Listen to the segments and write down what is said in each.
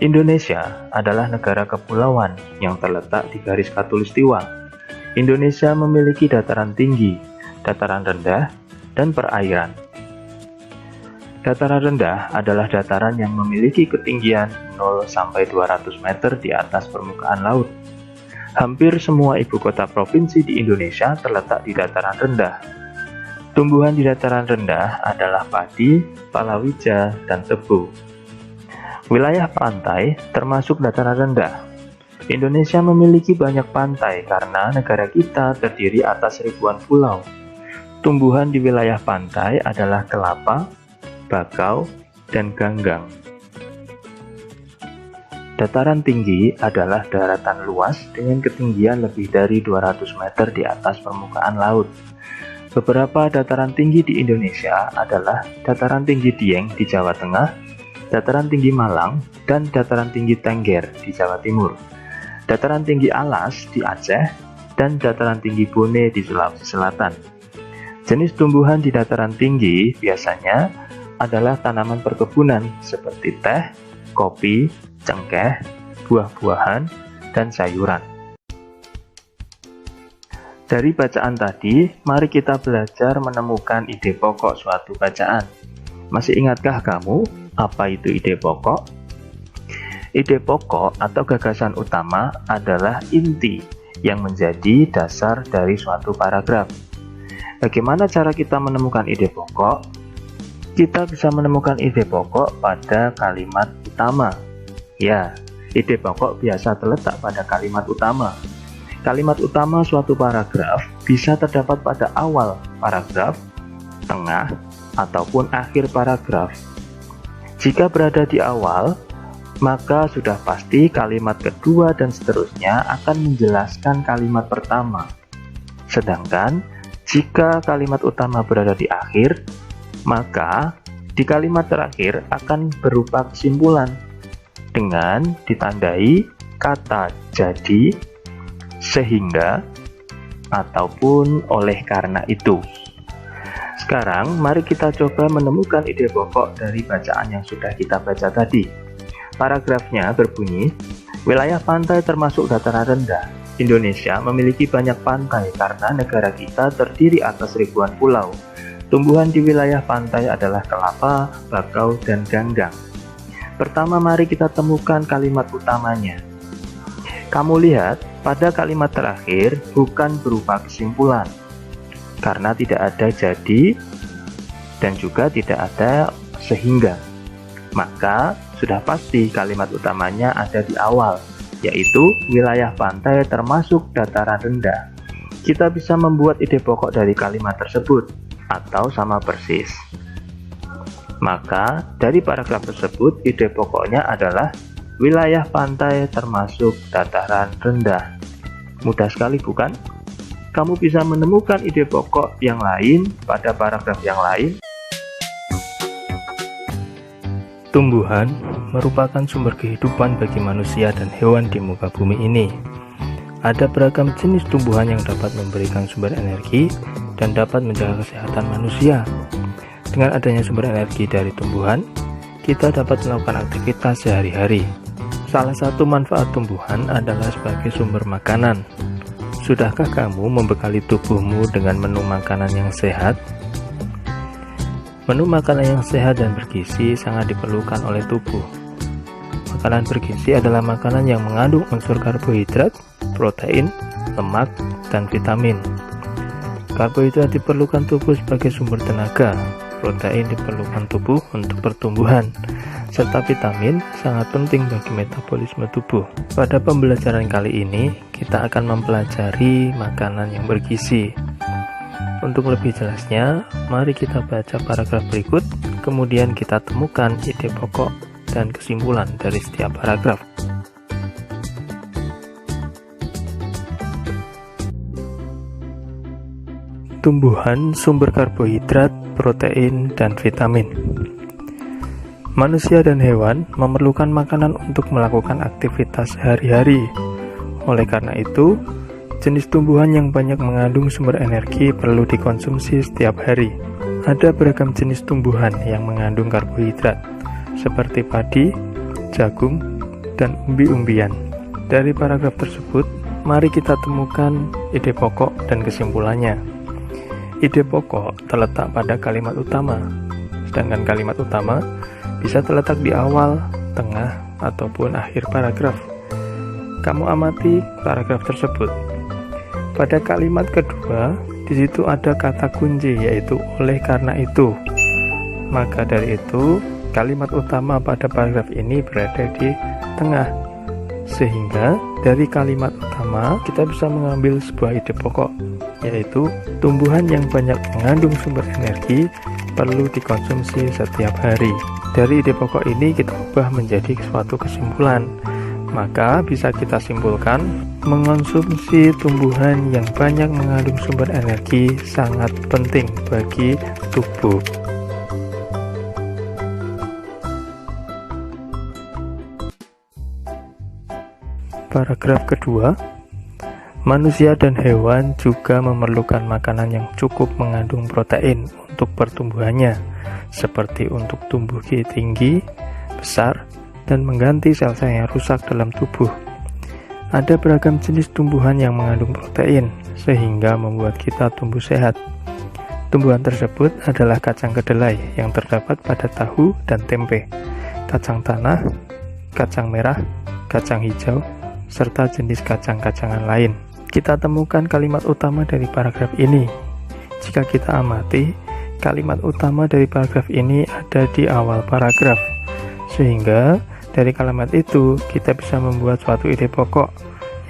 Indonesia adalah negara kepulauan yang terletak di garis khatulistiwa. Indonesia memiliki dataran tinggi, dataran rendah, dan perairan. Dataran rendah adalah dataran yang memiliki ketinggian 0-200 meter di atas permukaan laut. Hampir semua ibu kota provinsi di Indonesia terletak di dataran rendah. Tumbuhan di dataran rendah adalah padi, palawija, dan tebu. Wilayah pantai termasuk dataran rendah. Indonesia memiliki banyak pantai karena negara kita terdiri atas ribuan pulau. Tumbuhan di wilayah pantai adalah kelapa, bakau, dan ganggang. Dataran tinggi adalah daratan luas dengan ketinggian lebih dari 200 meter di atas permukaan laut. Beberapa dataran tinggi di Indonesia adalah Dataran Tinggi Dieng di Jawa Tengah, Dataran Tinggi Malang, dan Dataran Tinggi Tengger di Jawa Timur, Dataran Tinggi Alas di Aceh, dan Dataran Tinggi Bone di Sulawesi Selatan. Jenis tumbuhan di dataran tinggi biasanya adalah tanaman perkebunan seperti teh, kopi, cengkeh, buah-buahan, dan sayuran. Dari bacaan tadi, mari kita belajar menemukan ide pokok suatu bacaan. Masih ingatkah kamu apa itu ide pokok? Ide pokok atau gagasan utama adalah inti yang menjadi dasar dari suatu paragraf. Bagaimana cara kita menemukan ide pokok? Kita bisa menemukan ide pokok pada kalimat utama. Ya, ide pokok biasa terletak pada kalimat utama. Kalimat utama suatu paragraf bisa terdapat pada awal paragraf, tengah, ataupun akhir paragraf. Jika berada di awal, maka sudah pasti kalimat kedua dan seterusnya akan menjelaskan kalimat pertama. Sedangkan, jika kalimat utama berada di akhir, maka di kalimat terakhir akan berupa kesimpulan dengan ditandai kata jadi, sehingga, ataupun oleh karena itu. Sekarang mari kita coba menemukan ide pokok dari bacaan yang sudah kita baca tadi. Paragrafnya berbunyi, wilayah pantai termasuk dataran rendah. Indonesia memiliki banyak pantai karena negara kita terdiri atas ribuan pulau. Tumbuhan di wilayah pantai adalah kelapa, bakau, dan ganggang. Pertama, mari kita temukan kalimat utamanya. Kamu lihat, pada kalimat terakhir bukan berupa kesimpulan, karena tidak ada jadi dan juga tidak ada sehingga. Maka sudah pasti kalimat utamanya ada di awal, yaitu wilayah pantai termasuk dataran rendah. Kita bisa membuat ide pokok dari kalimat tersebut, atau sama persis. Maka dari paragraf tersebut ide pokoknya adalah wilayah pantai termasuk dataran rendah. Mudah sekali bukan? Kamu bisa menemukan ide pokok yang lain pada paragraf yang lain. Tumbuhan merupakan sumber kehidupan bagi manusia dan hewan di muka bumi ini. Ada beragam jenis tumbuhan yang dapat memberikan sumber energi dan dapat menjaga kesehatan manusia. Dengan adanya sumber energi dari tumbuhan, kita dapat melakukan aktivitas sehari-hari. Salah satu manfaat tumbuhan adalah sebagai sumber makanan. Sudahkah kamu membekali tubuhmu dengan menu makanan yang sehat? Menu makanan yang sehat dan bergizi sangat diperlukan oleh tubuh. Makanan bergizi adalah makanan yang mengandung unsur karbohidrat, protein, lemak, dan vitamin. Karbohidrat diperlukan tubuh sebagai sumber tenaga, protein diperlukan tubuh untuk pertumbuhan, serta vitamin sangat penting bagi metabolisme tubuh. Pada pembelajaran kali ini, kita akan mempelajari makanan yang bergizi. Untuk lebih jelasnya, mari kita baca paragraf berikut, kemudian kita temukan ide pokok dan kesimpulan dari setiap paragraf. Tumbuhan sumber karbohidrat, protein, dan vitamin. Manusia dan hewan memerlukan makanan untuk melakukan aktivitas sehari-hari. Oleh karena itu, jenis tumbuhan yang banyak mengandung sumber energi perlu dikonsumsi setiap hari. Ada beragam jenis tumbuhan yang mengandung karbohidrat, seperti padi, jagung, dan umbi-umbian. Dari paragraf tersebut, mari kita temukan ide pokok dan kesimpulannya. Ide pokok terletak pada kalimat utama, sedangkan kalimat utama bisa terletak di awal, tengah, ataupun akhir paragraf. Kamu amati paragraf tersebut. Pada kalimat kedua, di situ ada kata kunci, yaitu oleh karena itu. Maka dari itu, kalimat utama pada paragraf ini berada di tengah. Sehingga dari kalimat utama kita bisa mengambil sebuah ide pokok, yaitu tumbuhan yang banyak mengandung sumber energi perlu dikonsumsi setiap hari. Dari ide pokok ini kita ubah menjadi suatu kesimpulan. Maka bisa kita simpulkan, mengonsumsi tumbuhan yang banyak mengandung sumber energi sangat penting bagi tubuh. Paragraf kedua, manusia dan hewan juga memerlukan makanan yang cukup mengandung protein untuk pertumbuhannya, seperti untuk tumbuh tinggi, besar, dan mengganti sel-sel yang rusak dalam tubuh. Ada beragam jenis tumbuhan yang mengandung protein, sehingga membuat kita tumbuh sehat. Tumbuhan tersebut adalah kacang kedelai yang terdapat pada tahu dan tempe, kacang tanah, kacang merah, kacang hijau, serta jenis kacang-kacangan lain. Kita temukan kalimat utama dari paragraf ini. Jika kita amati, kalimat utama dari paragraf ini ada di awal paragraf, sehingga dari kalimat itu kita bisa membuat suatu ide pokok,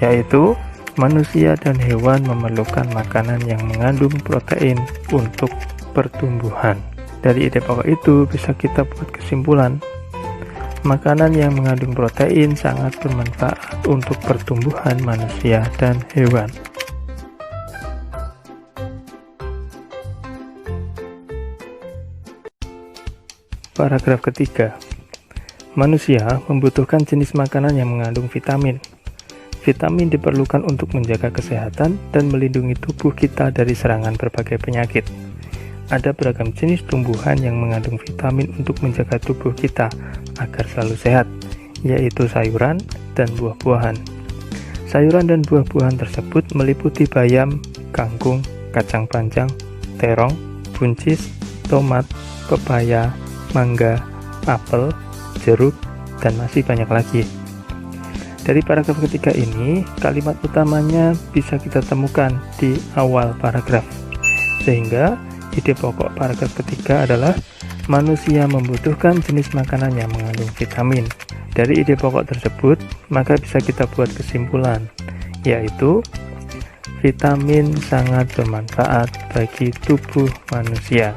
yaitu manusia dan hewan memerlukan makanan yang mengandung protein untuk pertumbuhan. Dari ide pokok itu bisa kita buat kesimpulan, makanan yang mengandung protein sangat bermanfaat untuk pertumbuhan manusia dan hewan. Paragraf ketiga, manusia membutuhkan jenis makanan yang mengandung vitamin. Vitamin diperlukan untuk menjaga kesehatan dan melindungi tubuh kita dari serangan berbagai penyakit. Ada beragam jenis tumbuhan yang mengandung vitamin untuk menjaga tubuh kita agar selalu sehat, yaitu sayuran dan buah-buahan. Sayuran dan buah-buahan tersebut meliputi bayam, kangkung, kacang panjang, terong, buncis, tomat, pepaya, mangga, apel, jeruk, dan masih banyak lagi. Dari paragraf ketiga ini, kalimat utamanya bisa kita temukan di awal paragraf, sehingga ide pokok paragraf ketiga adalah manusia membutuhkan jenis makanan yang mengandung vitamin. Dari ide pokok tersebut, maka bisa kita buat kesimpulan, yaitu vitamin sangat bermanfaat bagi tubuh manusia.